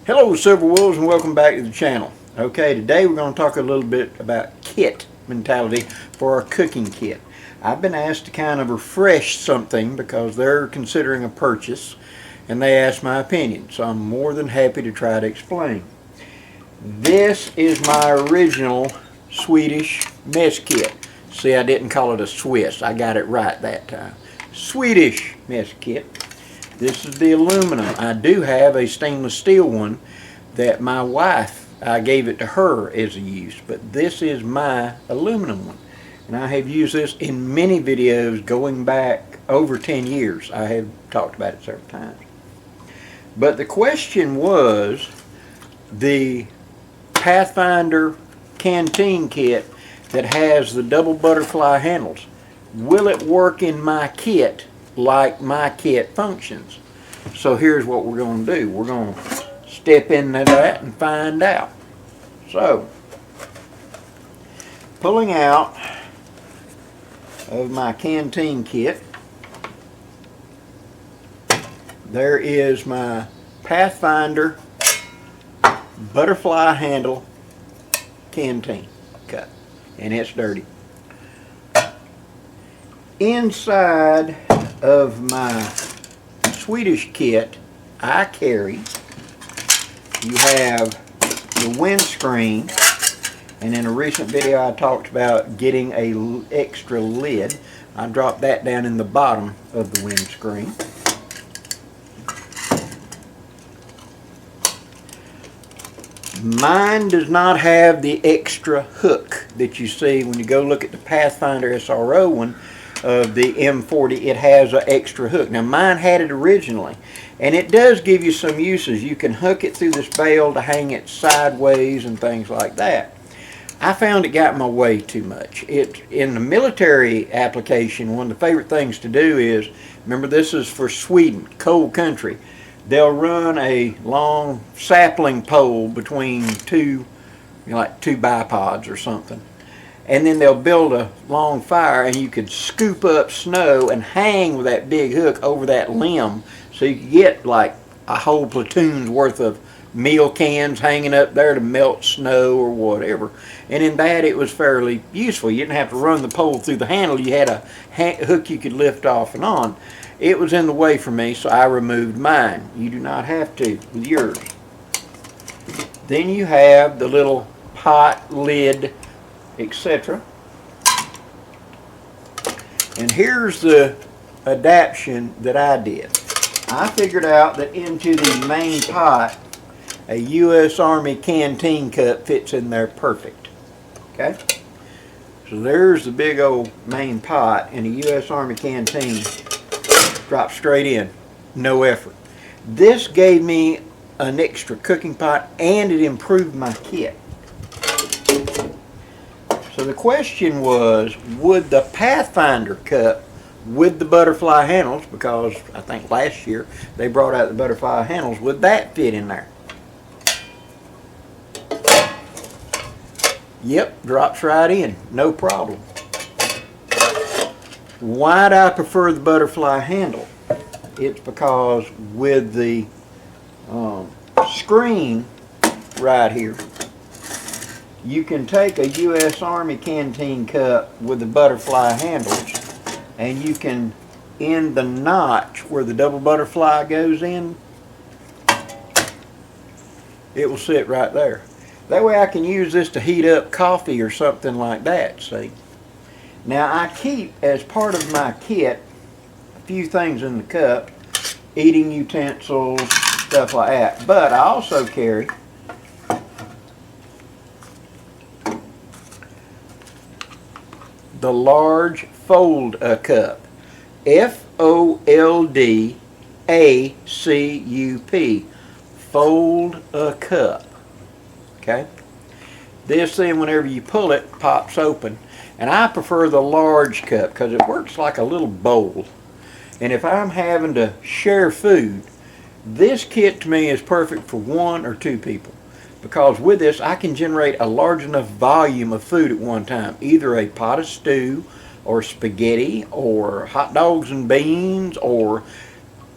Hello Silver Wolves, and welcome back to the channel. Okay, today we're going to talk a little bit about kit mentality for our cooking kit. I've been asked to kind of refresh something because they're considering a purchase and they asked my opinion, so I'm more than happy to try to explain. This is my original Swedish mess kit. See, I didn't call it a Swiss, I got it right that time. Swedish mess kit. This is the aluminum. I do have a stainless steel one that my wife, I gave it to her as a use, but this is my aluminum one. And I have used this in many videos going back over 10 years. I have talked about it several times. But the question was, the Pathfinder Canteen kit that has the double butterfly handles, will it work in my kit like my kit functions? So here's what we're going to do. We're going to step into that and find out. So, pulling out of my canteen kit, there is my Pathfinder butterfly handle canteen cup, and it's dirty. Inside of my Swedish kit I carry, you have the windscreen, and in a recent video I talked about getting a extra lid. I dropped that down in the bottom of the windscreen. Mine does not have the extra hook that you see when you go look at the Pathfinder SRO one of the M40. It has an extra hook. Now mine had it originally, and it does give you some uses. You can hook it through this bale to hang it sideways and things like that. I found it got in my way too much. In the military application, one of the favorite things to do is, remember this is for Sweden, cold country, they'll run a long sapling pole between two, like two bipods or something. And then they'll build a long fire, and you could scoop up snow and hang with that big hook over that limb, so you could get like a whole platoon's worth of meal cans hanging up there to melt snow or whatever. And in that it was fairly useful. You didn't have to run the pole through the handle. You had a hook you could lift off and on. It was in the way for me, so I removed mine. You do not have to with yours. Then you have the little pot lid, etc. And here's the adaptation that I did. I figured out that into the main pot, a U.S. Army canteen cup fits in there perfect. Okay? So there's the big old main pot, and a U.S. Army canteen drops straight in, no effort. This gave me an extra cooking pot, and it improved my kit. So the question was, would the Pathfinder cup with the butterfly handles, because I think last year they brought out the butterfly handles, would that fit in there? Yep, drops right in, no problem. Why do I prefer the butterfly handle? It's because with the screen right here, you can take a U.S. Army canteen cup with the butterfly handles, and you can, in the notch where the double butterfly goes in, it will sit right there. That way I can use this to heat up coffee or something like that, see. Now I keep, as part of my kit, a few things in the cup, eating utensils, stuff like that. But I also carry the large fold cup. F-O-L-D-A-C-U-P. Fold a cup. Okay? This thing, whenever you pull it, pops open. And I prefer the large cup because it works like a little bowl. And if I'm having to share food, this kit to me is perfect for 1 or 2 people. Because with this I can generate a large enough volume of food at one time. Either a pot of stew, or spaghetti, or hot dogs and beans, or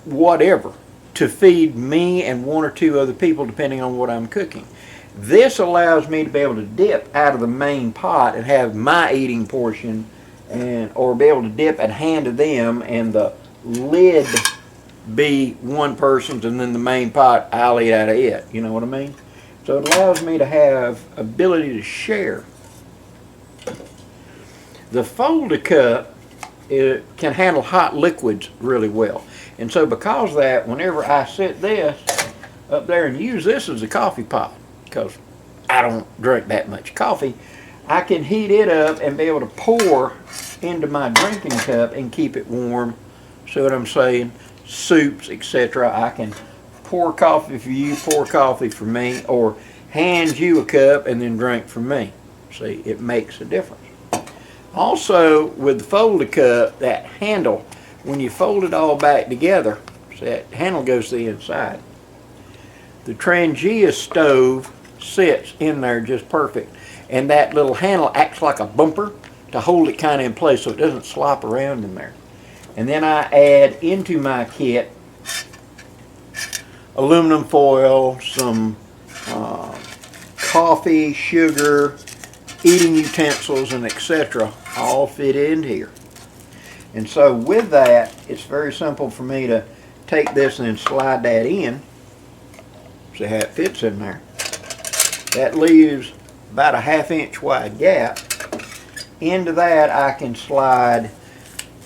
whatever. to feed me and 1 or 2 other people depending on what I'm cooking. This allows me to be able to dip out of the main pot and have my eating portion, or be able to dip and hand to them, and the lid be one person's, and then the main pot I'll eat out of it. You know what I mean? So it allows me to have ability to share. The folded cup, it can handle hot liquids really well. And so because of that, whenever I set this up there and use this as a coffee pot, because I don't drink that much coffee, I can heat it up and be able to pour into my drinking cup and keep it warm. See what I'm saying? Soups, etc. I can pour coffee for you, pour coffee for me, or hand you a cup and then drink from me. See, it makes a difference. Also, with the folded cup, that handle, when you fold it all back together, see, that handle goes to the inside. The Trangia stove sits in there just perfect, and that little handle acts like a bumper to hold it kind of in place so it doesn't slop around in there. And then I add into my kit aluminum foil, some coffee, sugar, eating utensils, and etc. all fit in here. And so with that, it's very simple for me to take this and then slide that in. See how it fits in there. That leaves about a 1/2 inch wide gap. Into that I can slide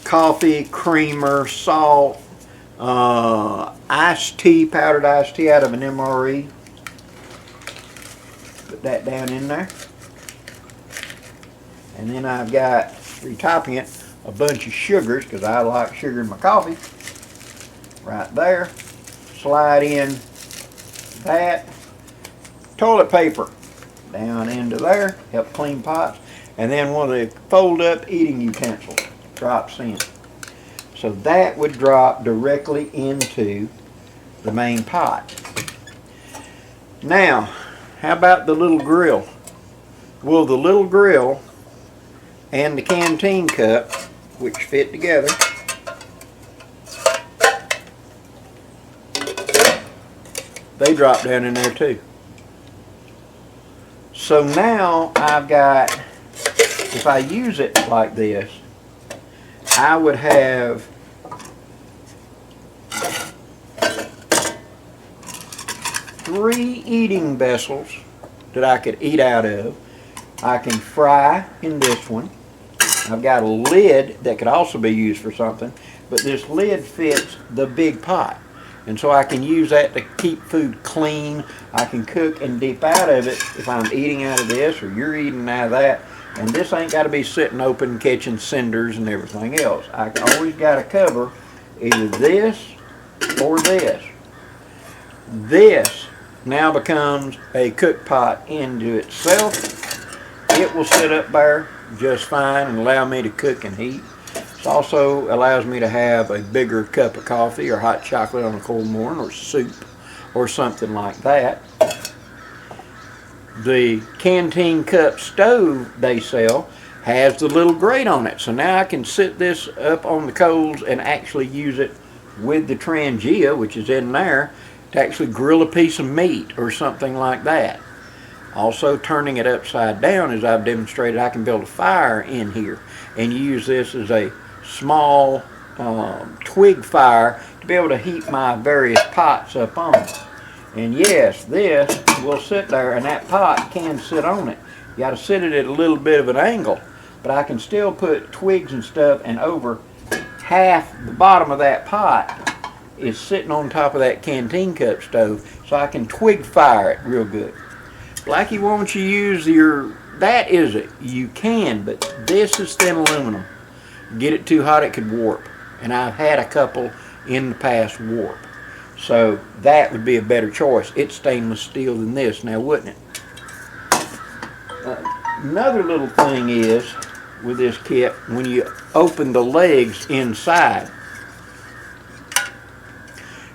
coffee, creamer, salt, iced tea, powdered iced tea out of an MRE. Put that down in there. And then I've got, retopping it, a bunch of sugars, because I like sugar in my coffee. Right there. Slide in that. Toilet paper down into there, help clean pots. And then one of the fold up eating utensils drops in. So that would drop directly into the main pot. Now, how about the little grill? Well, the little grill and the canteen cup, which fit together, they drop down in there too. So now I've got, if I use it like this, I would have three eating vessels that I could eat out of. I can fry in this one. I've got a lid that could also be used for something, but this lid fits the big pot. And so I can use that to keep food clean. I can cook and dip out of it if I'm eating out of this or you're eating out of that. And this ain't got to be sitting open catching cinders and everything else. I always got to cover either this or this. This now becomes a cook pot into itself. It will sit up there just fine and allow me to cook and heat. It also allows me to have a bigger cup of coffee or hot chocolate on a cold morning, or soup or something like that. The canteen cup stove they sell has the little grate on it. So now I can sit this up on the coals and actually use it with the Trangia, which is in there, to actually grill a piece of meat or something like that. Also, turning it upside down, as I've demonstrated, I can build a fire in here and use this as a small twig fire to be able to heat my various pots up on. And yes, this will sit there, and that pot can sit on it. You got to sit it at a little bit of an angle, but I can still put twigs and stuff, and over half the bottom of that pot is sitting on top of that canteen cup stove, so I can twig fire it real good. Blackie, won't you use your, that is it, you can, but this is thin aluminum. Get it too hot, it could warp. And I've had a couple in the past warp. So that would be a better choice. It's stainless steel than this now, wouldn't it? Another little thing is, with this kit, when you open the legs inside,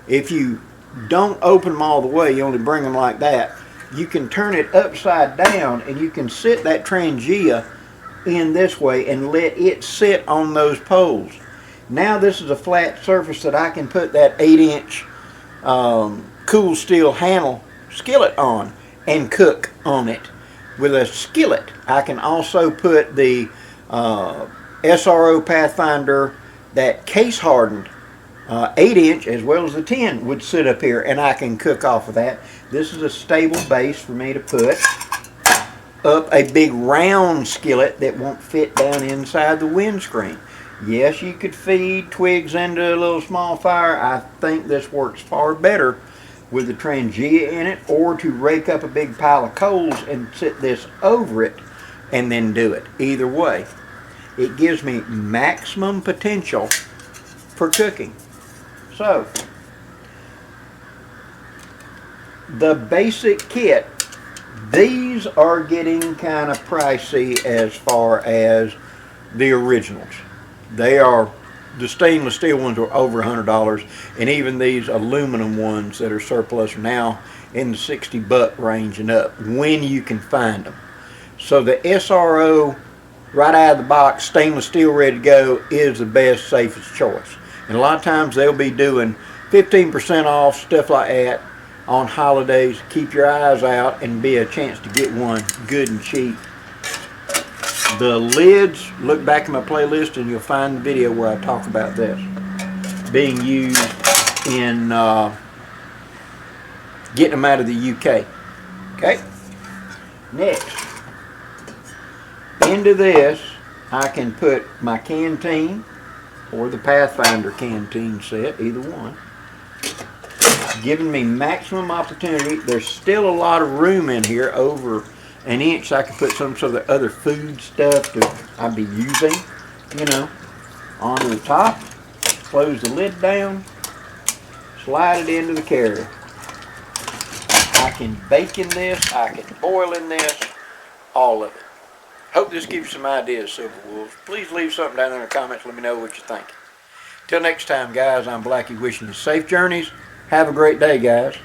if you don't open them all the way, you only bring them like that, you can turn it upside down and you can sit that Trangia in this way and let it sit on those poles. Now this is a flat surface that I can put that 8-inch cool steel handle skillet on and cook on it with a skillet. I can also put the SRO Pathfinder, that case hardened 8-inch as well as the 10 would sit up here, and I can cook off of that. This is a stable base for me to put up a big round skillet that won't fit down inside the windscreen. Yes, you could feed twigs into a little small fire. I think this works far better with the Trangia in it, or to rake up a big pile of coals and sit this over it and then do it. Either way, it gives me maximum potential for cooking. So, the basic kit, these are getting kind of pricey as far as the originals. The stainless steel ones are over $100, and even these aluminum ones that are surplus are now in the $60 range and up when you can find them. So the SRO, right out of the box, stainless steel ready to go, is the best, safest choice. And a lot of times they'll be doing 15% off, stuff like that, on holidays. Keep your eyes out and be a chance to get one good and cheap. The lids, look back in my playlist and you'll find the video where I talk about this being used in getting them out of the UK. Okay, next, into this I can put my canteen or the Pathfinder Canteen set, either one, giving me maximum opportunity. There's still a lot of room in here, over an inch, so I can put some sort of other food stuff that I'd be using, you know, onto the top. Close the lid down, slide it into the carrier. I can bake in this, I can boil in this, all of it. Hope this gives you some ideas, Silver Wolves. Please leave something down there in the comments. Let me know what you think. Till next time, guys, I'm Blackie wishing you safe journeys. Have a great day, guys.